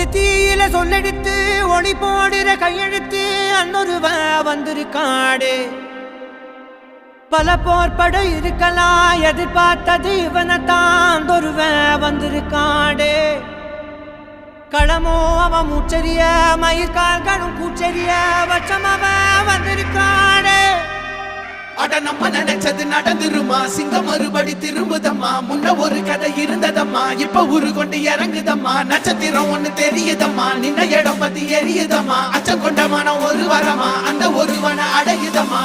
ஒரு தீயில சொல்லெடுத்து ஒளி போடுற கையெழுத்து அன்னொருவ வந்திருக்காடு. பல போர்பட இருக்கலாம் எதிர்பார்த்தது இவனைத்தான் ஒருவ வந்திருக்காடு. களமோ அவன் மூச்சரிய மயிர்கால்களும் கூச்சரிய வச்சம் அவன் வந்திருக்காடு. அட நம்ம நினைச்சது நடந்துருமா, சிங்கம் மறுபடி திரும்புதம்மா. முன்ன ஒரு கதை இருந்ததம்மா, இப்ப உரு கொண்டு இறங்குதம்மா. நட்சத்திரம் ஒண்ணு தெரியுதம்மா, நின்ன இடம் பத்தி எரியுதம்மா. அச்சம் கொண்ட மனம் ஒரு வரமா, அந்த ஒருவனை அடையுதம்மா.